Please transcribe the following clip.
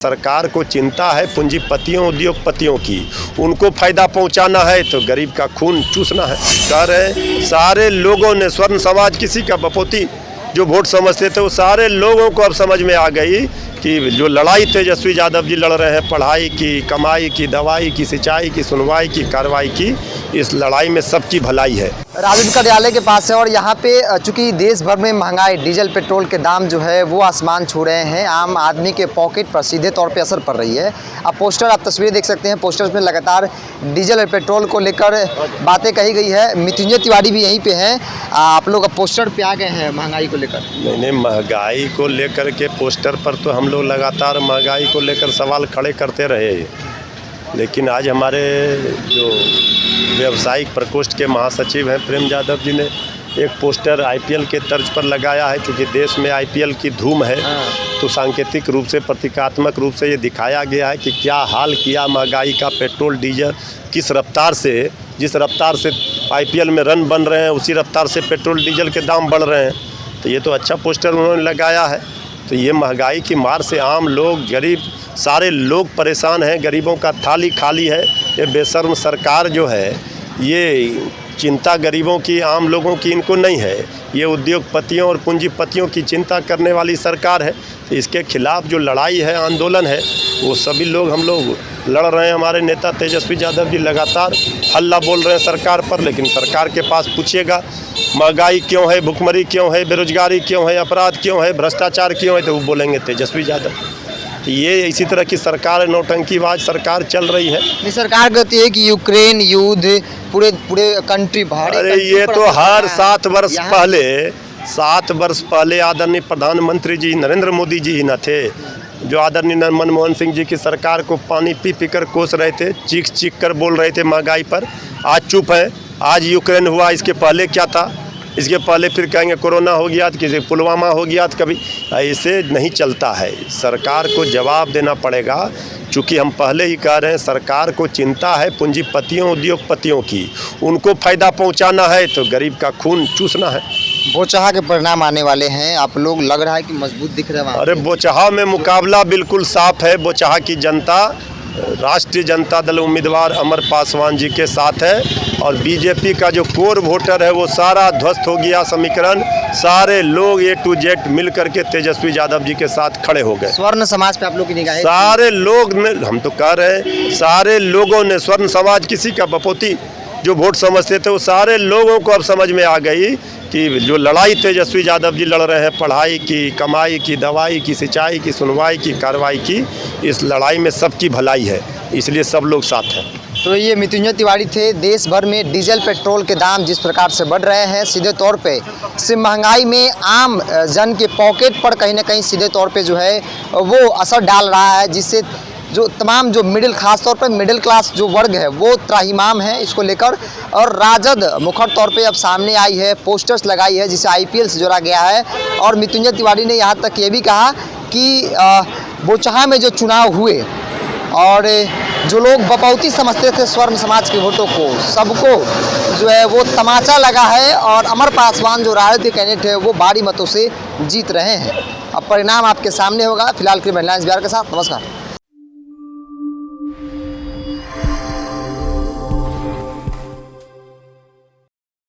सरकार को चिंता है पूंजीपतियों उद्योगपतियों की, उनको फायदा पहुंचाना है तो गरीब का खून चूसना है। कह रहे सारे लोगों ने, स्वर्ण समाज किसी का बपोती जो वोट समझते थे वो सारे लोगों को अब समझ में आ गई कि जो लड़ाई तेजस्वी यादव जी लड़ रहे हैं पढ़ाई की, कमाई की, दवाई की, सिंचाई की, सुनवाई की, कार्रवाई की, इस लड़ाई में सबकी भलाई है। राजद कार्यालय के पास है और यहाँ पे चूंकि देश भर में महंगाई, डीजल पेट्रोल के दाम जो है वो आसमान छू रहे हैं, आम आदमी के पॉकेट पर सीधे तौर पे असर पड़ रही है। आप पोस्टर, आप तस्वीरें देख सकते हैं, पोस्टर्स में लगातार डीजल और पेट्रोल को लेकर बातें कही गई है। मृत्युंजय तिवारी भी यहीं पे हैं। आप लोग अब पोस्टर पे आ गए हैं महंगाई को लेकर? नहीं, महंगाई को लेकर के पोस्टर पर तो हम लोग लगातार महंगाई को लेकर सवाल खड़े करते रहे, लेकिन आज हमारे जो व्यावसायिक प्रकोष्ठ के महासचिव हैं प्रेम यादव जी ने एक पोस्टर आईपीएल के तर्ज पर लगाया है। क्योंकि देश में आईपीएल की धूम है तो सांकेतिक रूप से, प्रतीकात्मक रूप से ये दिखाया गया है कि क्या हाल किया महंगाई का। पेट्रोल डीजल किस रफ्तार से, जिस रफ्तार से आईपीएल में रन बन रहे हैं उसी रफ्तार से पेट्रोल डीजल के दाम बढ़ रहे हैं। तो ये तो अच्छा पोस्टर उन्होंने लगाया है। तो ये महंगाई की मार से आम लोग, गरीब, सारे लोग परेशान हैं। गरीबों का थाली खाली है। ये बेशर्म सरकार जो है, ये चिंता गरीबों की, आम लोगों की इनको नहीं है। ये उद्योगपतियों और पूंजीपतियों की चिंता करने वाली सरकार है। तो इसके खिलाफ जो लड़ाई है, आंदोलन है, वो सभी लोग, हम लोग लड़ रहे हैं। हमारे नेता तेजस्वी यादव जी लगातार हल्ला बोल रहे हैं सरकार पर, लेकिन सरकार के पास पूछिएगा महंगाई क्यों है, भुखमरी क्यों है, बेरोजगारी क्यों है, अपराध क्यों है, भ्रष्टाचार क्यों है, तो वो बोलेंगे तेजस्वी यादव। तो ये इसी तरह की सरकार, नौटंकीबाज सरकार चल रही है। नहीं, सरकार कहती है कि यूक्रेन युद्ध पूरे कंट्री भारी। अरे ये तो हर 7 वर्ष पहले आदरणीय प्रधानमंत्री जी नरेंद्र मोदी जी ही न थे जो आदरणीय मनमोहन सिंह जी की सरकार को पानी पी पी कर कोस रहे थे, चीख चीख कर बोल रहे थे महंगाई पर। आज चुप है। आज यूक्रेन हुआ, इसके पहले क्या था? इसके पहले फिर कहेंगे कोरोना हो गया, तो किसी पुलवामा हो गया, तो कभी। ऐसे नहीं चलता है। सरकार को जवाब देना पड़ेगा। चूँकि हम पहले ही कह रहे हैं सरकार को चिंता है पूंजीपतियों उद्योगपतियों की, उनको फायदा पहुंचाना है तो गरीब का खून चूसना है। बोचहा के परिणाम आने वाले हैं, आप लोग लग रहा है कि मजबूत दिख रहे हैं। अरे बोचहा में मुकाबला बिल्कुल साफ है। बोचहा की जनता राष्ट्रीय जनता दल उम्मीदवार अमर पासवान जी के साथ है और बीजेपी का जो कोर वोटर है वो सारा ध्वस्त हो गया समीकरण। सारे लोग A to Z मिल करके तेजस्वी यादव जी के साथ खड़े हो गए। स्वर्ण समाज पे आप लोग की निगाह है? सारे लोग ने, हम तो कह रहे हैं सारे लोगों ने, स्वर्ण समाज किसी का बपोती जो वोट समझते थे वो सारे लोगों को अब समझ में आ गई कि जो लड़ाई तेजस्वी यादव जी लड़ रहे हैं पढ़ाई की, कमाई की, दवाई की, सिंचाई की, सुनवाई की, कार्रवाई की, इस लड़ाई में सबकी भलाई है। इसलिए सब लोग साथ हैं। तो ये मृत्युंजय तिवारी थे। देश भर में डीजल पेट्रोल के दाम जिस प्रकार से बढ़ रहे हैं, सीधे तौर पे से महंगाई में आम जन के पॉकेट पर कहीं ना कहीं सीधे तौर पे जो है वो असर डाल रहा है, जिससे जो तमाम जो खास तौर पर मिडिल क्लास जो वर्ग है वो त्राहिमाम है इसको लेकर। और राजद मुखर तौर पे अब सामने आई है, पोस्टर्स लगाई है जिसे आईपीएल से जोड़ा गया है। और मृत्युंजय तिवारी ने यहाँ तक ये भी कहा कि बोचहा में जो चुनाव हुए और जो लोग बपौती समझते थे स्वर्ण समाज के वोटों को, सबको जो है वो तमाचा लगा है और अमर पासवान जो राजद के कैंडिडेट है वो भारी मतों से जीत रहे हैं। अब परिणाम आपके सामने होगा। फिलहाल के लिए मैं बिहार के साथ, नमस्कार।